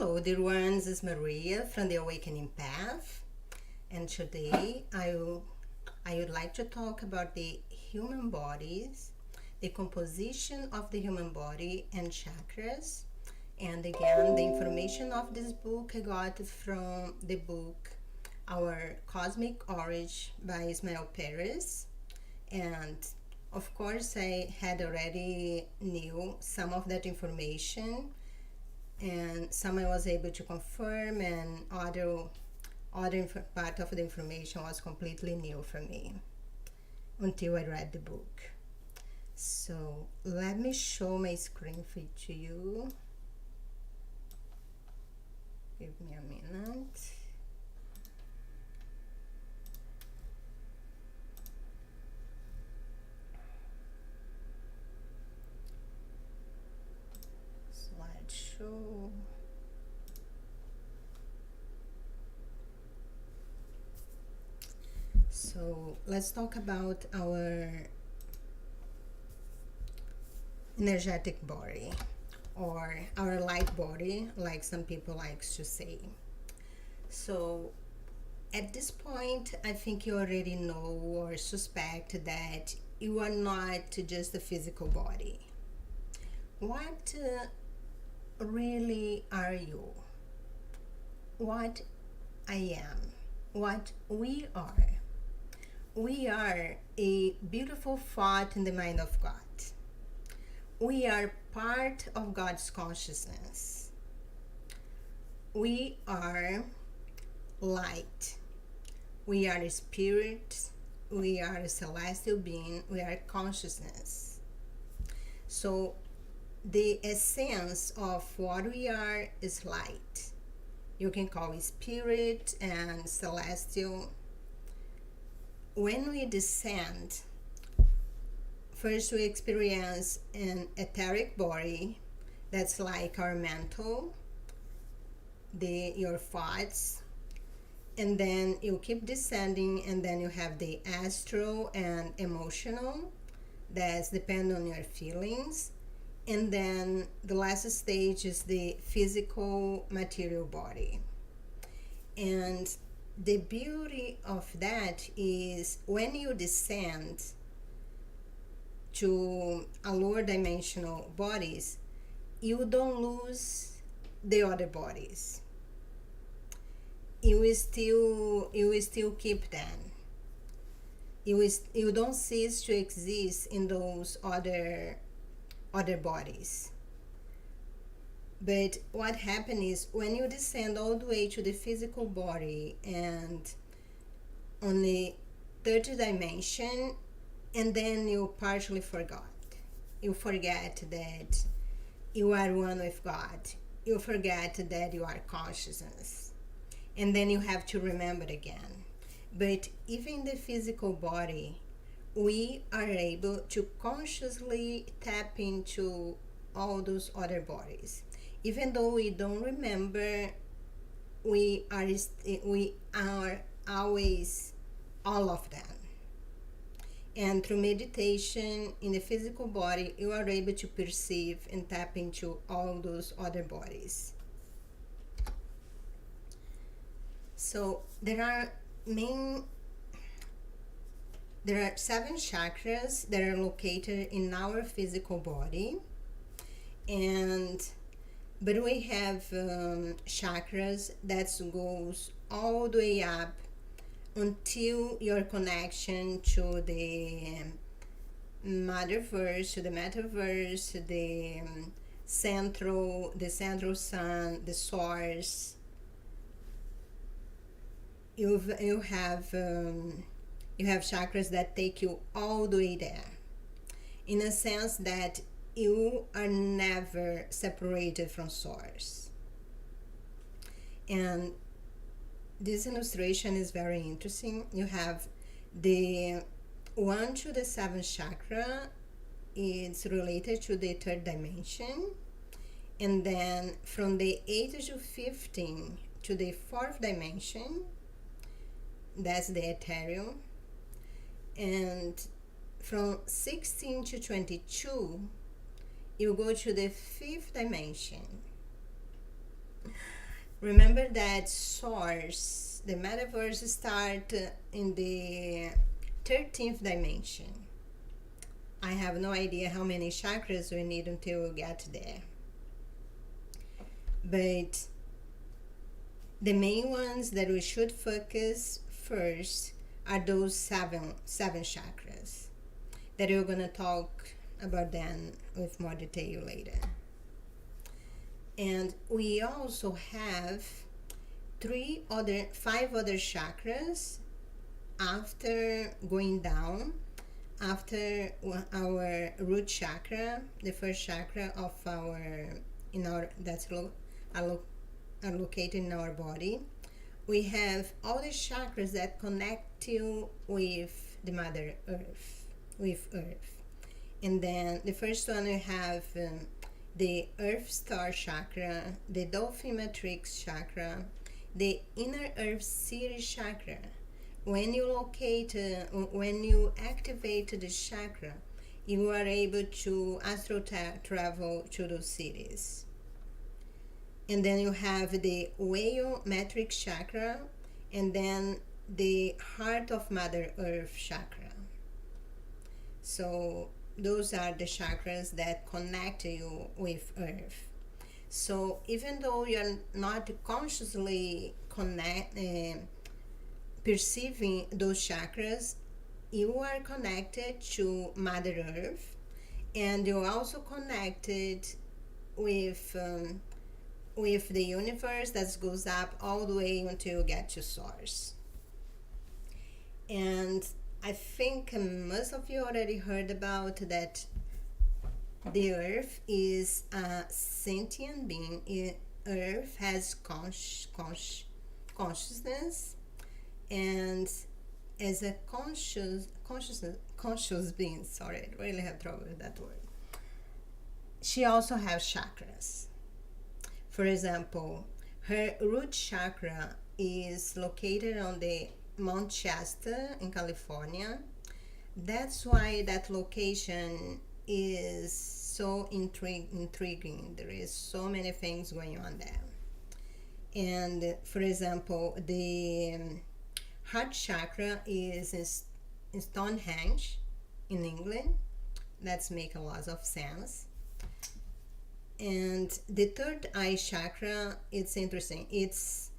Hello, dear ones. This is Maria from the Awakening Path, and today I would like to talk about the human bodies, the composition of the human body, and chakras. And again, the information of this book I got from the book Our Cosmic Origin by Ismael Perez. And of course, I had already knew some of that information, and some I was able to confirm, and other part of the information was completely new for me until I read the book. So let me show my screen to you. Give me a minute. Slideshow. So let's talk about our energetic body, or our light body, like some people likes to say. So at this point, I think you already know or suspect that you are not just a physical body. What really are you? What I am? What we are? We are a beautiful thought in the mind of God. We are part of God's consciousness. We are light. We are a spirit. We are a celestial being. We are consciousness. So the essence of what we are is light. You can call it spirit and celestial. When we descend, first we experience an etheric body that's like our mental, your thoughts, and then you keep descending, and then you have the astral and emotional, that's depend on your feelings, and then the last stage is the physical material body. And the beauty of that is when you descend to a lower dimensional bodies, you don't lose the other bodies. You will still keep them. You don't cease to exist in those other bodies. But what happens is when you descend all the way to the physical body and on the third dimension, and then you partially forgot. You forget that you are one with God. You forget that you are consciousness. And then you have to remember again. But even the physical body, we are able to consciously tap into all those other bodies. Even though we don't remember, we are always all of them. And through meditation in the physical body, you are able to perceive and tap into all those other bodies. So there are 7 chakras that are located in our physical body, but we have chakras that goes all the way up until your connection to the motherverse, to the metaverse, the central sun, the source. You have chakras that take you all the way there, in a sense that you are never separated from source. And this illustration is very interesting. You have the 1 to the 7th chakra, it's related to the 3rd dimension, and then from the 8 to 15 to the 4th dimension, that's the ethereal, and from 16 to 22 you go to the 5th dimension. Remember that source, the metaverse start in the 13th dimension. I have no idea how many chakras we need until we get there. But the main ones that we should focus first are those seven chakras that we're going to talk about them with more detail later. And we also have 5 other chakras after going down, after our root chakra, the first chakra of are located in our body. We have all the chakras that connect you with the Mother Earth, with Earth. And then the first one we have the Earth Star chakra, the Dolphin Matrix chakra, the Inner Earth City chakra. When you activate the chakra, you are able to astral travel to those cities. And then you have the Whale Matrix chakra, and then the Heart of Mother Earth chakra. So those are the chakras that connect you with Earth. So even though you're not consciously perceiving those chakras, you are connected to Mother Earth, and you're also connected with the universe that goes up all the way until you get to source. And I think most of you already heard about that the Earth is a sentient being. Earth has consciousness, and as a conscious being, sorry, I really have trouble with that word. She also has chakras. For example, her root chakra is located on the Mount Shasta in California. That's why that location is so intriguing. There is so many things going on there. And for example, the heart chakra is in Stonehenge in England. That's make a lot of sense. And the third eye chakra, it's interesting. It's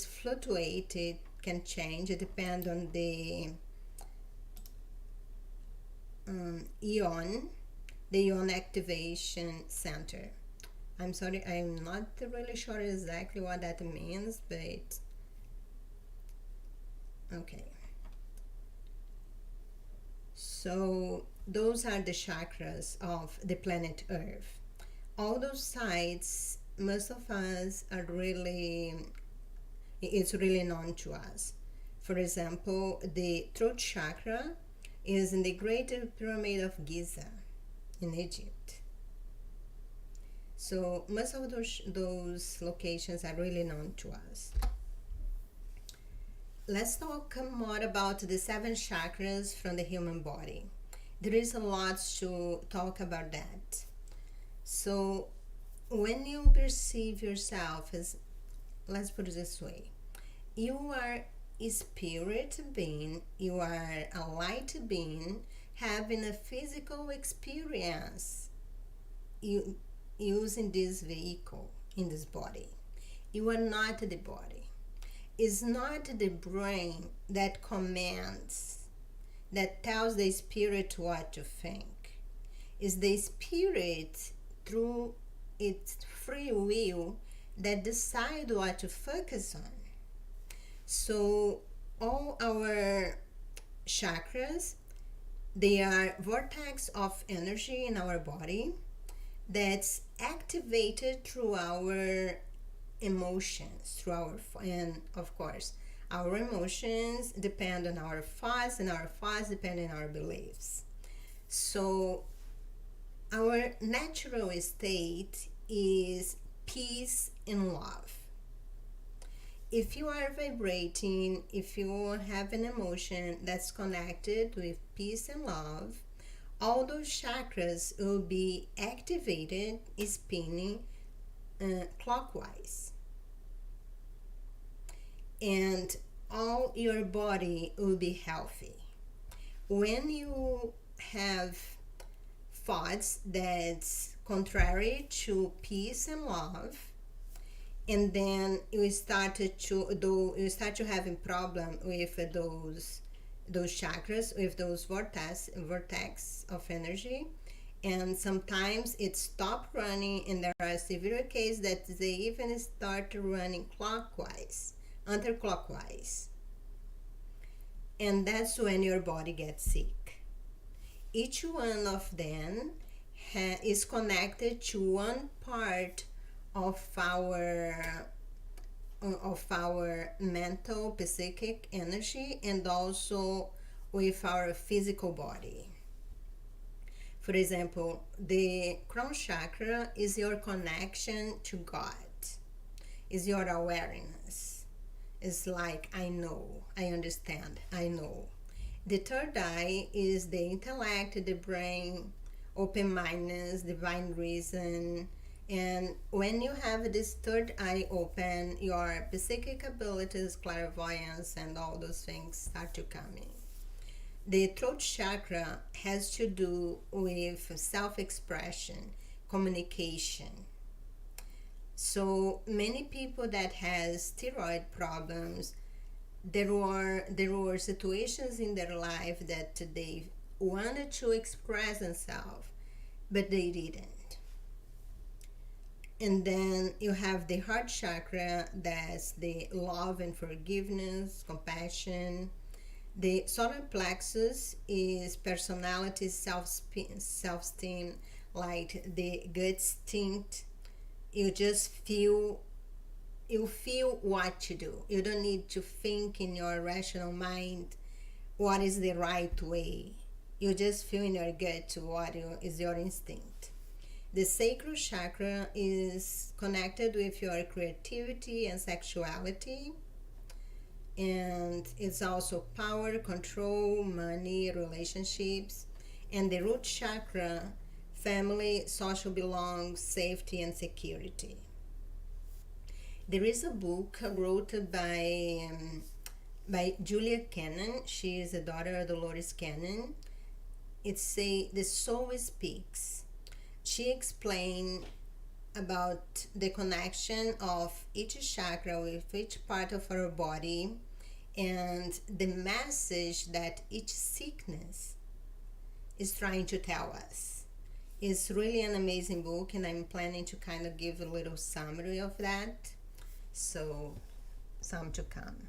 fluctuated, can change. It depends on the ion activation center. I'm sorry, I'm not really sure exactly what that means, but okay. So those are the chakras of the planet Earth. All those sites, most of us it's really known to us. For example, the throat chakra is in the Great Pyramid of Giza in Egypt. So most of those locations are really known to us. Let's talk more about the 7 chakras from the human body. There is a lot to talk about that. So when you perceive yourself as, let's put it this way, you are a spirit being, you are a light being having a physical experience using this vehicle in this body. You are not the body. It's not the brain that commands, that tells the spirit what to think. It's the spirit through its free will that decide what to focus on. So all our chakras, they are vortex of energy in our body that's activated through our emotions, and of course our emotions depend on our thoughts, and our thoughts depend on our beliefs. So our natural state is peace and love. If you are vibrating, if you have an emotion that's connected with peace and love, all those chakras will be activated, spinning clockwise. and all your body will be healthy. When you have thoughts that's contrary to peace and love, and then you start to having problem with those chakras, with those vortex of energy, and sometimes it stop running, and there are severe cases that they even start running clockwise, counterclockwise, and that's when your body gets sick. Each one of them is connected to one part of our mental, psychic energy, and also with our physical body. For example, the crown chakra is your connection to God, is your awareness. It's like, I know, I understand, I know. The third eye is the intellect, the brain, open mindedness, divine reason. And when you have this third eye open, your psychic abilities, clairvoyance, and all those things start to come in. The throat chakra has to do with self-expression, communication. So many people that has thyroid problems, there were situations in their life that they wanted to express themselves, but they didn't. And then you have the heart chakra, that's the love and forgiveness, compassion. The solar plexus is personality, self-esteem, like the gut instinct. You just feel what to do. You don't need to think in your rational mind what is the right way. You just feel in your gut what is your instinct. The sacral chakra is connected with your creativity and sexuality, and it's also power, control, money, relationships. And the root chakra, family, social belong, safety, and security. There is a book wrote by Julia Cannon. She is the daughter of Dolores Cannon. It's The Soul Speaks. She explained about the connection of each chakra with each part of our body, and the message that each sickness is trying to tell us. It's really an amazing book, and I'm planning to kind of give a little summary of that. So, some to come.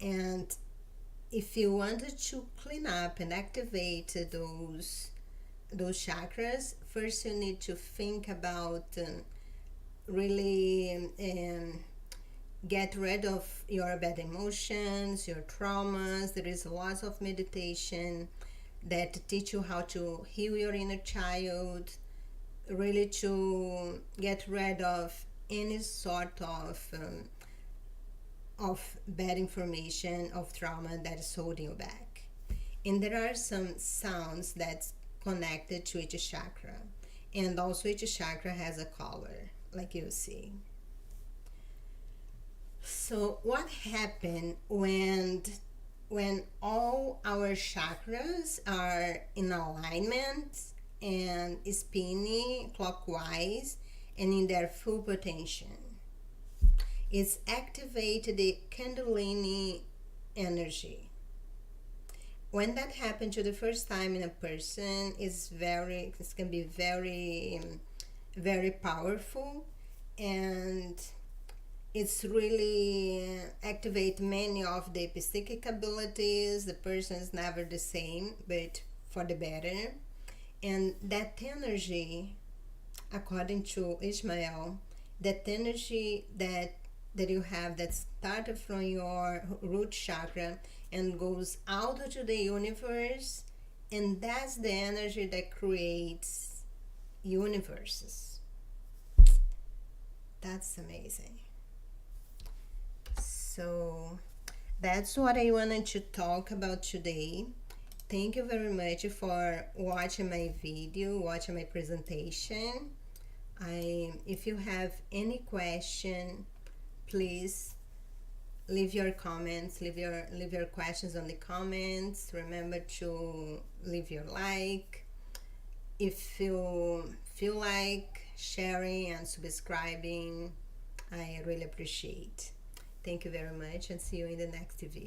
And if you wanted to clean up and activate those chakras, first you need to think about really get rid of your bad emotions, your traumas. There is lots of meditation that teach you how to heal your inner child, really to get rid of any sort of bad information, of trauma that is holding you back. And there are some sounds that's connected to each chakra, and also each chakra has a color, like you see. So what happened when all our chakras are in alignment and spinning clockwise and in their full potential? It's activate the Kundalini energy. When that happens to the first time in a person, it can be very, very powerful, and it's really activate many of the psychic abilities. The person is never the same, but for the better. And that energy, according to Ismael, that energy that you have that started from your root chakra and goes out to the universe, and that's the energy that creates universes. That's amazing. So that's what I wanted to talk about today. Thank you very much for watching my video, watching my presentation. If you have any question, please leave your comments, leave your questions on the comments. Remember to leave your like. If you feel like sharing and subscribing, I really appreciate. Thank you very much, and see you in the next video.